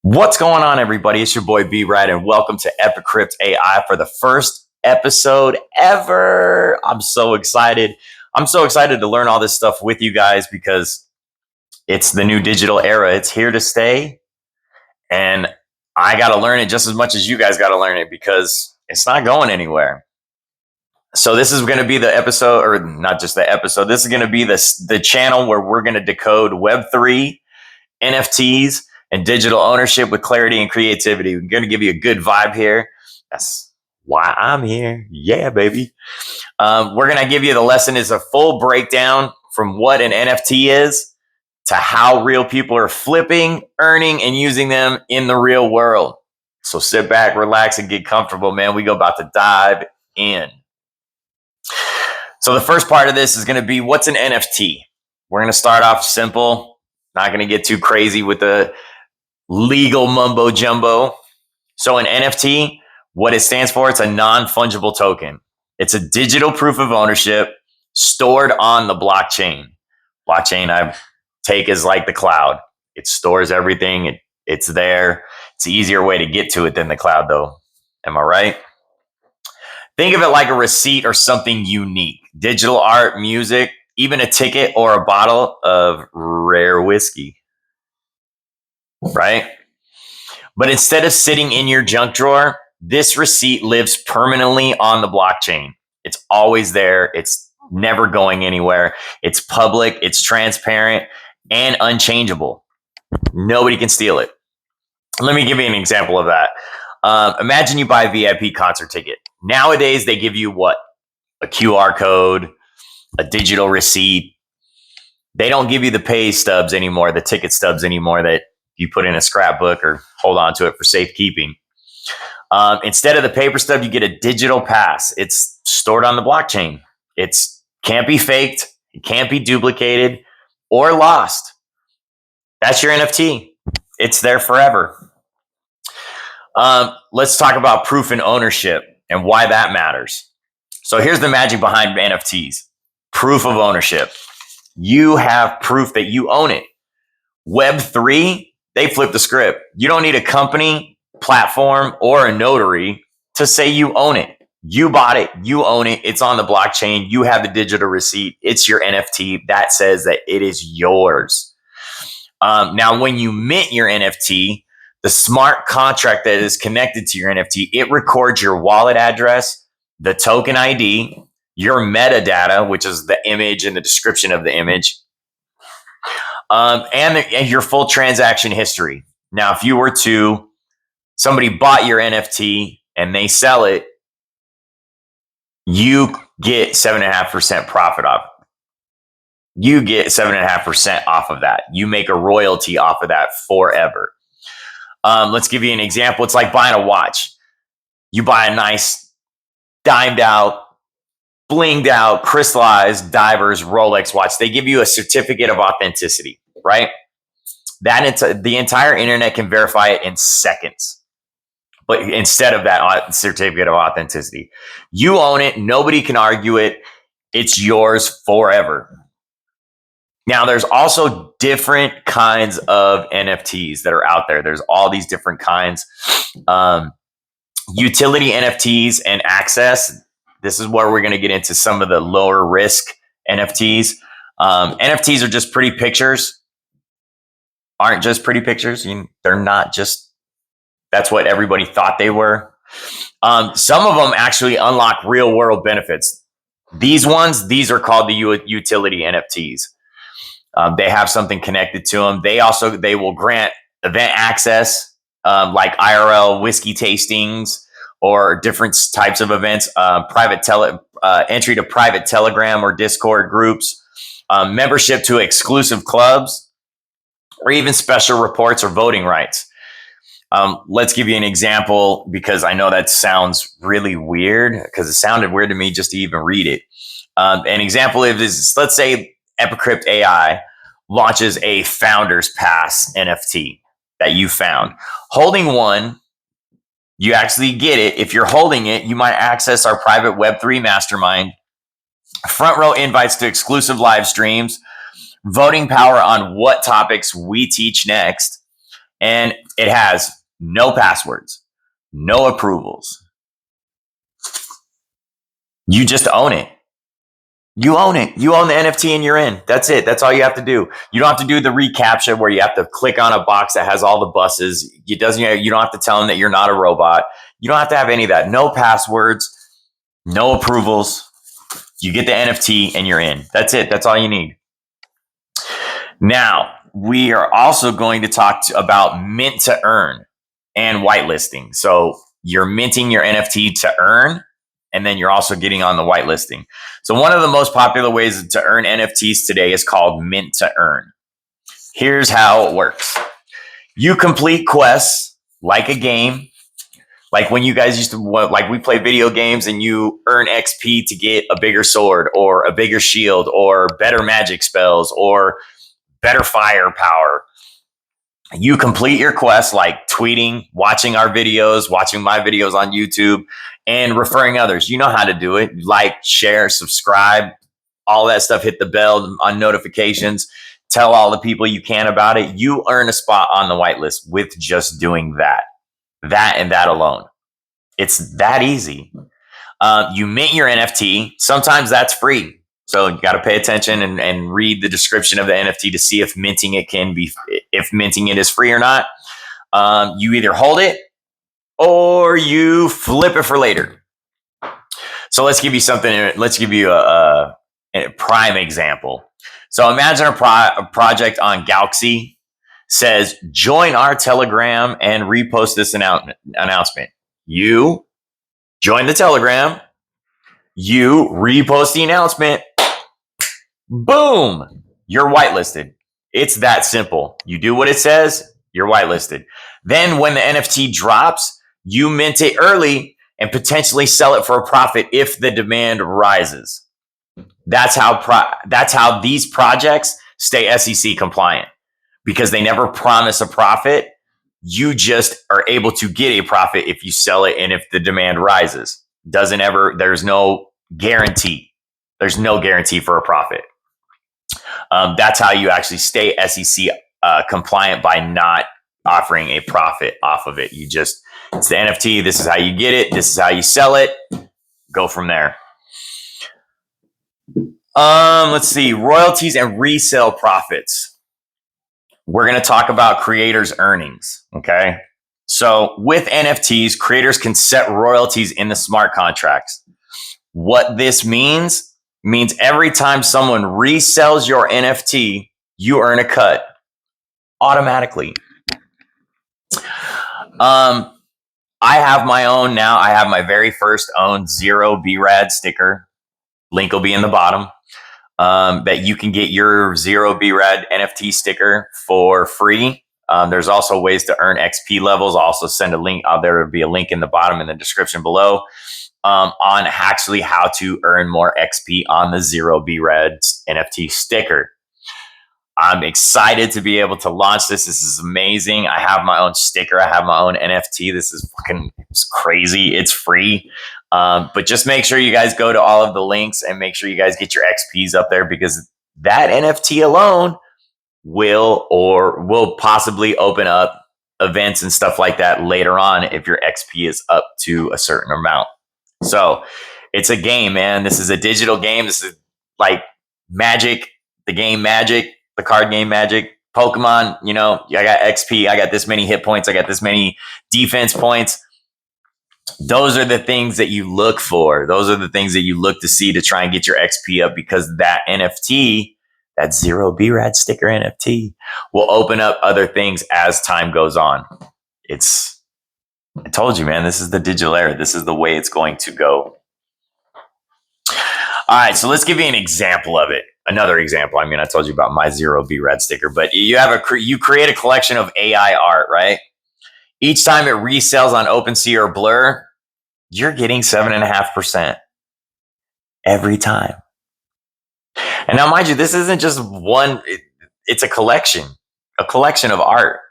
What's going on, everybody? It's your boy B-RAD, and welcome to Epicrypt AI for the first episode ever. I'm so excited. I'm so excited to learn all this stuff with you guys because it's the new digital era. It's here to stay, and I got to learn it just as much as you guys got to learn it because it's not going anywhere. So this is going to be the episode, or not just the episode. This is going to be the channel where we're going to decode Web3, NFTs, and digital ownership with clarity and creativity. We're going to give you a good vibe here. That's why I'm here. Yeah, baby. We're going to give you the lesson is a full breakdown from what an NFT is to how real people are flipping, earning, and using them in the real world. So sit back, relax, and get comfortable, man. We go about to dive in. So the first part of this is going to be what's an NFT? We're going to start off simple. Not going to get too crazy with the legal mumbo jumbo. So an NFT, what it stands for, it's a non-fungible token. It's a digital proof of ownership stored on the blockchain. Blockchain I take as like the cloud. It stores everything. It's there. It's an easier way to get to it than the cloud, though. Am I right? Think of it like a receipt or something unique. Digital art, music, even a ticket or a bottle of rare whiskey. Right? But instead of sitting in your junk drawer, this receipt lives permanently on the blockchain. It's always there. It's never going anywhere. It's public, it's transparent, and unchangeable. Nobody can steal it. Let me give you an example of that. Imagine you buy a VIP concert ticket. Nowadays, they give you what? A QR code, a digital receipt. They don't give you the pay stubs anymore, the ticket stubs anymore that you put in a scrapbook or hold on to it for safekeeping. Instead of the paper stub, you get a digital pass. It's stored on the blockchain. It can't be faked. It can't be duplicated or lost. That's your NFT. It's there forever. Let's talk about proof and ownership and why that matters. So here's the magic behind NFTs. Proof of ownership. You have proof that you own it. Web3, they flip the script. You don't need a company, platform, or a notary to say you own it. You bought it. You own it. It's on the blockchain. You have the digital receipt. It's your NFT. That says that it is yours. Now, when you mint your NFT, the smart contract that is connected to your NFT, it records your wallet address, the token ID, your metadata, which is the image and the description of the image, and your full transaction history. Now, if you were to, somebody bought your NFT and they sell it, you get 7.5% profit off. You get 7.5% off of that. You make a royalty off of that forever. Let's give you an example. It's like buying a watch. You buy a nice dimed out, blinged out, crystallized divers Rolex watch. They give you a certificate of authenticity, right? The entire internet can verify it in seconds. But instead of that certificate of authenticity, you own it. Nobody can argue it. It's yours forever. Now, there's also different kinds of NFTs that are out there. There's all these different kinds. Utility NFTs and access. This is where we're going to get into some of the lower risk NFTs. NFTs are just pretty pictures. Aren't just pretty pictures. They're not just, that's what everybody thought they were. Some of them actually unlock real world benefits. These are called the utility NFTs. They have something connected to them. They will grant event access, like IRL whiskey tastings or different types of events, entry to private Telegram or Discord groups, membership to exclusive clubs, or even special reports or voting rights. Let's give you an example because I know that sounds really weird because it sounded weird to me just to even read it. An example is, let's say Epicrypt AI launches a Founders Pass NFT that you found. Holding one, you actually get it. If you're holding it, you might access our private Web3 mastermind, front row invites to exclusive live streams, voting power on what topics we teach next, And it has no passwords, no approvals. You just own it. You own it. You own the NFT and you're in. That's it. That's all you have to do. You don't have to do the reCAPTCHA where you have to click on a box that has all the buses. You don't have to tell them that you're not a robot. You don't have to have any of that. No passwords, no approvals. You get the NFT and you're in. That's it. That's all you need. Now, we are also going to talk about mint to earn and whitelisting. So you're minting your NFT to earn, and then you're also getting on the whitelisting. So one of the most popular ways to earn NFTs today is called mint to earn. Here's how it works. You complete quests like a game. Like when you guys used to, like we play video games and you earn XP to get a bigger sword or a bigger shield or better magic spells or better firepower. You complete your quest like tweeting, watching our videos, watching my videos on YouTube, and referring others. You know how to do it. Like, share, subscribe, all that stuff. Hit the bell on notifications. Tell all the people you can about it. You earn a spot on the whitelist with just doing that. That and that alone. It's that easy. You mint your NFT. Sometimes that's free. So you got to pay attention and read the description of the NFT to see if minting it is free or not. You either hold it or you flip it for later. So let's give you something. Let's give you a prime example. So imagine a project on Galaxy says, join our Telegram and repost this announcement. You join the Telegram. You repost the announcement. Boom, you're whitelisted. It's that simple. You do what it says, you're whitelisted. Then when the NFT drops, you mint it early and potentially sell it for a profit if the demand rises. That's how these projects stay SEC compliant, because they never promise a profit. You just are able to get a profit if you sell it and if the demand rises. There's no guarantee. There's no guarantee for a profit. That's how you actually stay SEC compliant, by not offering a profit off of it. It's the NFT. This is how you get it. This is how you sell it. Go from there. Let's see. Royalties and resale profits. We're going to talk about creators' earnings. Okay. So with NFTs, creators can set royalties in the smart contracts. What this means every time someone resells your NFT, you earn a cut automatically. I have my own now. I have my very first own 0 B-RAD sticker. Link will be in the bottom. That you can get your 0 B-RAD NFT sticker for free. There's also ways to earn XP levels. I'll also send a link out there. There'll be a link in the bottom in the description below. On actually how to earn more XP on the 0 B-RAD NFT sticker. I'm excited to be able to launch this. This is amazing. I have my own sticker. I have my own NFT. It's crazy. It's free. But just make sure you guys go to all of the links and make sure you guys get your XPs up there, because that NFT alone will possibly open up events and stuff like that later on if your XP is up to a certain amount. So it's a game, man. This is a digital game. This is like Magic, the game Magic, the card game Magic, Pokemon. I got XP. I got this many hit points. I got this many defense points. Those are the things that you look for. Those are the things that you look to see to try and get your XP up, because that NFT, that 0 B-RAD sticker NFT, will open up other things as time goes on. I told you, man, this is the digital era. This is the way it's going to go. All right, so let's give you an example of it. Another example. I told you about my 0 B-RAD sticker, but you create a collection of AI art, right? Each time it resells on OpenSea or Blur, you're getting 7.5% every time. And now, mind you, this isn't just one. It's a collection of art.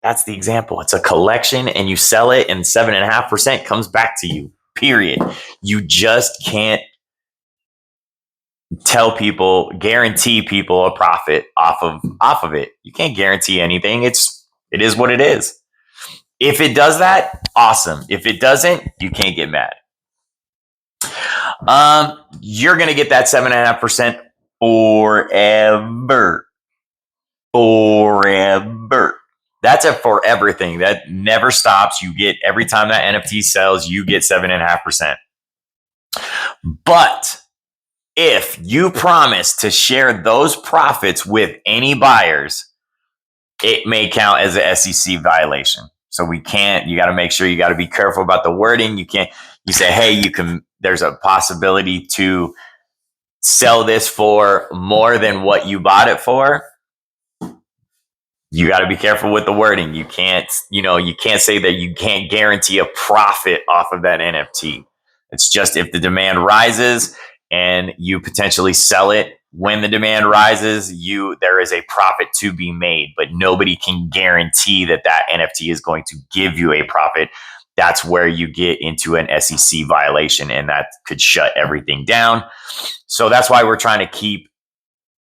That's the example. It's a collection, and you sell it, and 7.5% comes back to you. Period. You just can't tell people, guarantee people a profit off of it. You can't guarantee anything. It is what it is. If it does that, awesome. If it doesn't, you can't get mad. You're gonna get that 7.5% forever. Forever. That's a forever thing. That never stops. You get every time that NFT sells, you get 7.5%. But if you promise to share those profits with any buyers, it may count as an SEC violation. So we can't, you got to make sure you got to be careful about the wording. You can't, you say, hey, you can, there's a possibility to sell this for more than what you bought it for. You got to be careful with the wording. You can't, you can't say that you can't guarantee a profit off of that NFT. It's just if the demand rises and you potentially sell it when the demand rises, there is a profit to be made, but nobody can guarantee that that NFT is going to give you a profit. That's where you get into an SEC violation, and that could shut everything down. So that's why we're trying to keep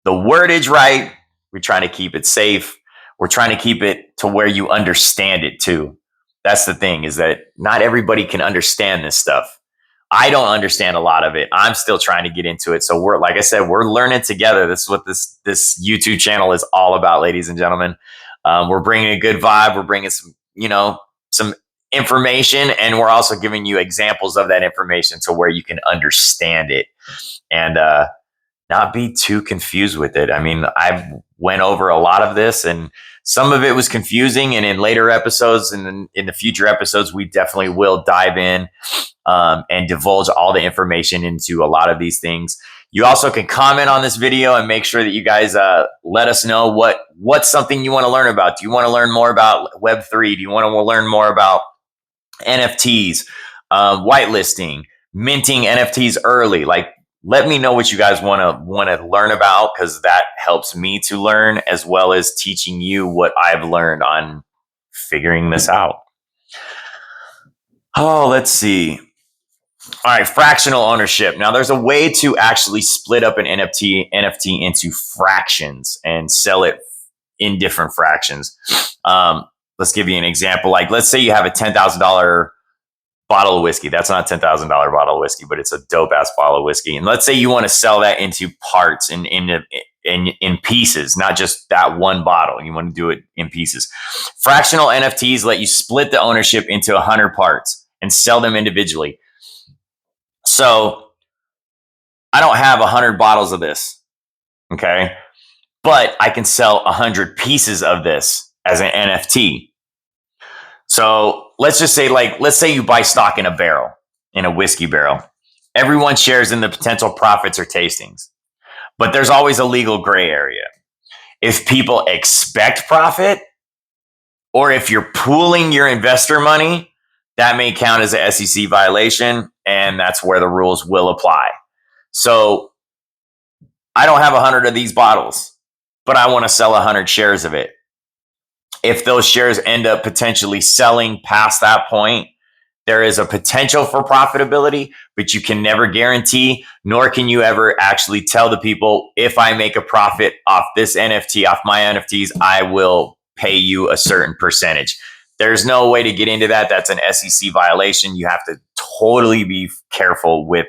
the wordage right. We're trying to keep it safe. We're trying to keep it to where you understand it too. That's the thing, is that not everybody can understand this stuff. I don't understand a lot of it. I'm still trying to get into it. So like I said, we're learning together. This is what this YouTube channel is all about, ladies and gentlemen. We're bringing a good vibe. We're bringing some information, and we're also giving you examples of that information to where you can understand it and not be too confused with it. I mean, I've went over a lot of this, and some of it was confusing. And in later episodes and in the future episodes, we definitely will dive in and divulge all the information into a lot of these things. You also can comment on this video and make sure that you guys let us know what's something you want to learn about. Do you want to learn more about Web3? Do you want to learn more about NFTs, whitelisting, minting NFTs early? Like, let me know what you guys want to learn about, because that helps me to learn, as well as teaching you what I've learned on figuring this out. Oh, let's see. All right, fractional ownership. Now, there's a way to actually split up an NFT into fractions and sell it in different fractions. Let's give you an example. Like, let's say you have a $10,000 bottle of whiskey. That's not a $10,000 bottle of whiskey, but it's a dope ass bottle of whiskey. And let's say you want to sell that into parts, in pieces, not just that one bottle. You want to do it in pieces. Fractional NFTs let you split the ownership into 100 parts and sell them individually. So I don't have 100 bottles of this, okay? But I can sell 100 pieces of this as an NFT. So let's just say, let's say you buy stock in a whiskey barrel. Everyone shares in the potential profits or tastings, but there's always a legal gray area. If people expect profit, or if you're pooling your investor money, that may count as an SEC violation, and that's where the rules will apply. So I don't have 100 of these bottles, but I want to sell 100 shares of it. If those shares end up potentially selling past that point, there is a potential for profitability, but you can never guarantee, nor can you ever actually tell the people, if I make a profit off this NFT, off my NFTs, I will pay you a certain percentage. There's no way to get into that. That's an SEC violation. You have to totally be careful with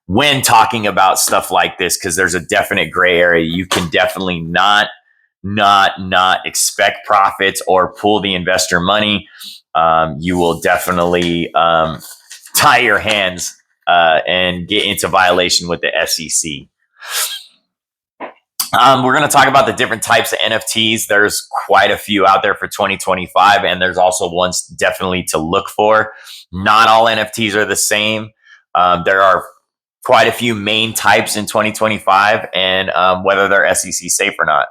when talking about stuff like this, because there's a definite gray area. You can definitely not expect profits or pool the investor money. You will definitely tie your hands and get into violation with the SEC. We're going to talk about the different types of NFTs. There's quite a few out there for 2025, and there's also ones definitely to look for. Not all NFTs are the same. There are quite a few main types in 2025, and whether they're SEC safe or not.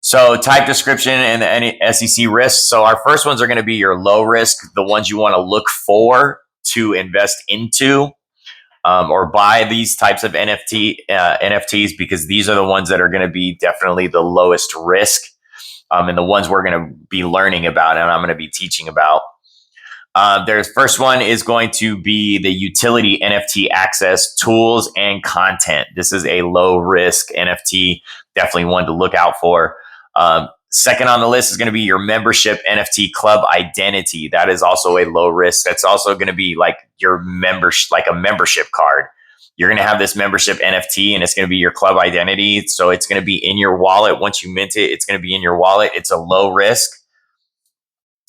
So type description and the SEC risks. So our first ones are going to be your low risk, the ones you want to look for to invest into or buy these types of NFTs, because these are the ones that are going to be definitely the lowest risk and the ones we're going to be learning about and I'm going to be teaching about. There's first one is going to be the utility NFT access tools and content. This is a low risk NFT, definitely one to look out for. Second on the list is going to be your membership NFT club identity. That is also a low risk. That's also going to be like your membership, like a membership card. You're going to have this membership NFT and it's going to be your club identity. So it's going to be in your wallet. Once you mint it, it's going to be in your wallet. It's a low risk.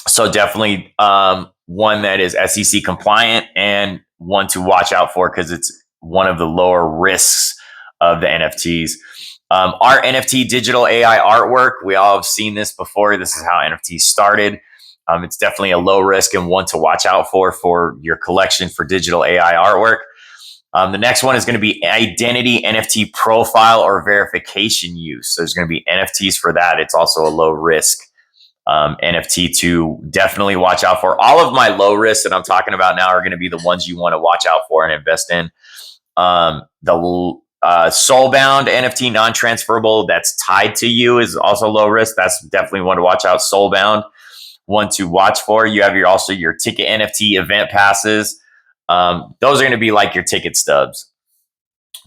So definitely one that is SEC compliant and one to watch out for because it's one of the lower risks of the NFTs. Our NFT digital AI artwork, we all have seen this before. This is how NFTs started. It's definitely a low risk and one to watch out for your collection for digital AI artwork. The next one is going to be identity NFT profile or verification use. So there's going to be NFTs for that. It's also a low risk NFT to definitely watch out for. All of my low risks that I'm talking about now are going to be the ones you want to watch out for and invest in. The soulbound NFT non-transferable that's tied to you is also low risk. That's definitely one to watch out. Soulbound, one to watch for. You have also your ticket NFT event passes. Those are going to be like your ticket stubs.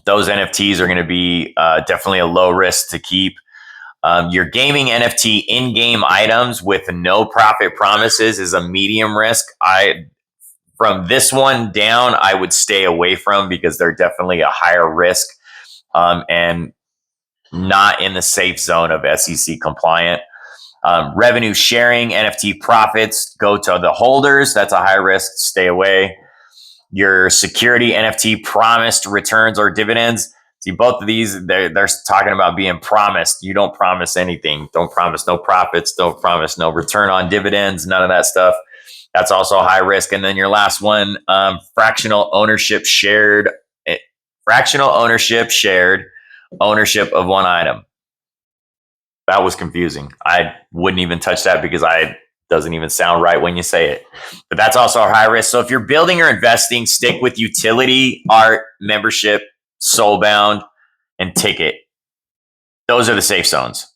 Those NFTs are going to be definitely a low risk to keep. Your gaming NFT in-game items with no profit promises is a medium risk. From this one down, I would stay away from because they're definitely a higher risk and not in the safe zone of SEC compliant. Revenue sharing, NFT profits go to the holders. That's a high risk. Stay away. Your security NFT promised returns or dividends. See, both of these, they're talking about being promised. You don't promise anything. Don't promise no profits. Don't promise no return on dividends. None of that stuff. That's also high risk. And then your last one, fractional ownership shared ownership of one item. That was confusing. I wouldn't even touch that because doesn't even sound right when you say it. But that's also a high risk. So if you're building or investing, stick with utility, art, membership, soulbound, and ticket. Those are the safe zones.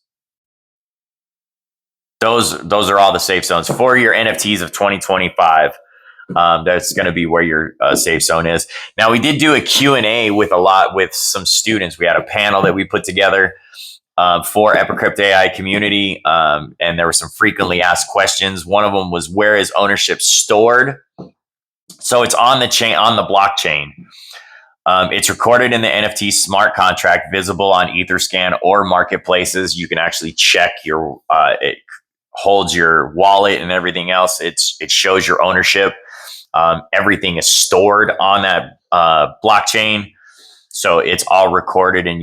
Those are all the safe zones for your NFTs of 2025. That's going to be where your safe zone is. Now, we did do a Q&A with some students. We had a panel that we put together for Epicrypt AI community, and there were some frequently asked questions. One of them was, where is ownership stored? So it's on the chain, on the blockchain. It's recorded in the NFT smart contract, visible on Etherscan or marketplaces. You can actually check it holds your wallet and everything else. It shows your ownership. Everything is stored on that blockchain. So it's all recorded and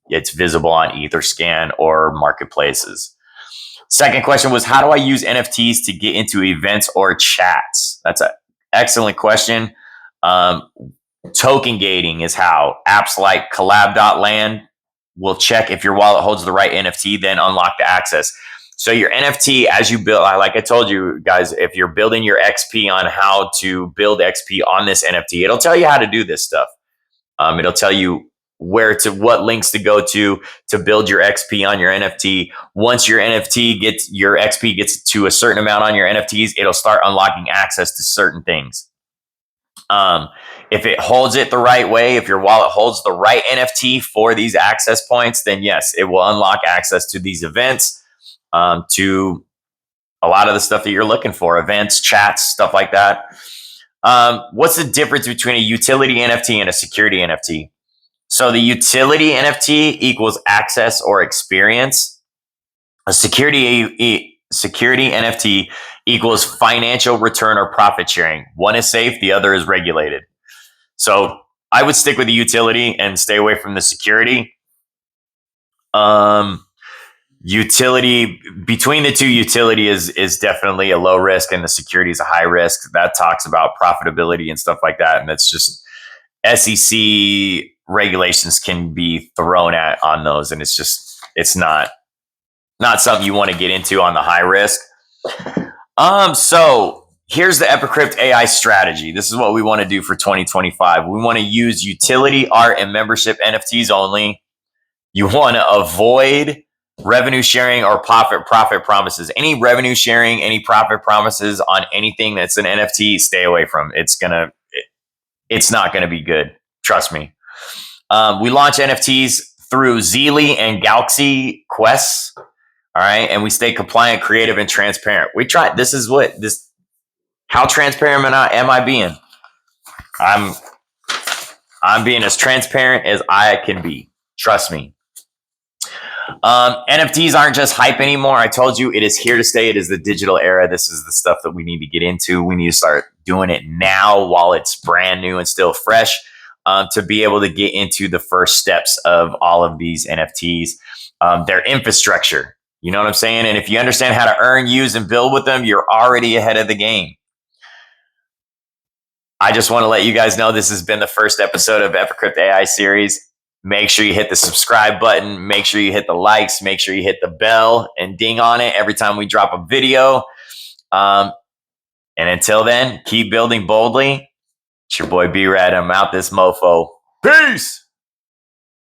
it's visible on Etherscan or marketplaces. Second question was, how do I use NFTs to get into events or chats? That's an excellent question. Token gating is how. Apps like collab.land will check if your wallet holds the right NFT, then unlock the access. So your NFT, as you build, like I told you guys, if you're building your XP on how to build XP on this NFT, it'll tell you how to do this stuff. It'll tell you what links to go to build your XP on your NFT. Once your XP gets to a certain amount on your NFTs, it'll start unlocking access to certain things. If it holds it the right way, if your wallet holds the right NFT for these access points, then yes, it will unlock access to these events, to a lot of the stuff that you're looking for, events, chats, stuff like that. What's the difference between a utility NFT and a security NFT? So the utility NFT equals access or experience. A security NFT equals financial return or profit sharing. One is safe, the other is regulated. So I would stick with the utility and stay away from the security. Utility, between the two, utility is definitely a low risk and the security is a high risk. That talks about profitability and stuff like that. And that's just SEC regulations can be thrown on those. And it's not something you want to get into on the high risk. So here's the Epicrypt AI strategy. This is what we want to do for 2025. We want to use utility, art, and membership NFTs only. You want to avoid revenue sharing or profit promises. Any revenue sharing, any profit promises on anything that's an NFT, stay away from. It's not gonna be good. Trust me. We launch NFTs through Zeely and Galaxy Quests. All right, and we stay compliant, creative, and transparent. We try. How transparent am I being? I'm being as transparent as I can be. Trust me. NFTs aren't just hype anymore. I told you it is here to stay. It is the digital era. This is the stuff that we need to get into. We need to start doing it now while it's brand new and still fresh, to be able to get into the first steps of all of these NFTs. Their infrastructure. You know what I'm saying? And if you understand how to earn, use, and build with them, you're already ahead of the game. I just want to let you guys know this has been the first episode of EpicCrypt AI series. Make sure you hit the subscribe button. Make sure you hit the likes. Make sure you hit the bell and ding on it every time we drop a video. And until then, keep building boldly. It's your boy B-RAD. I'm out this mofo. Peace.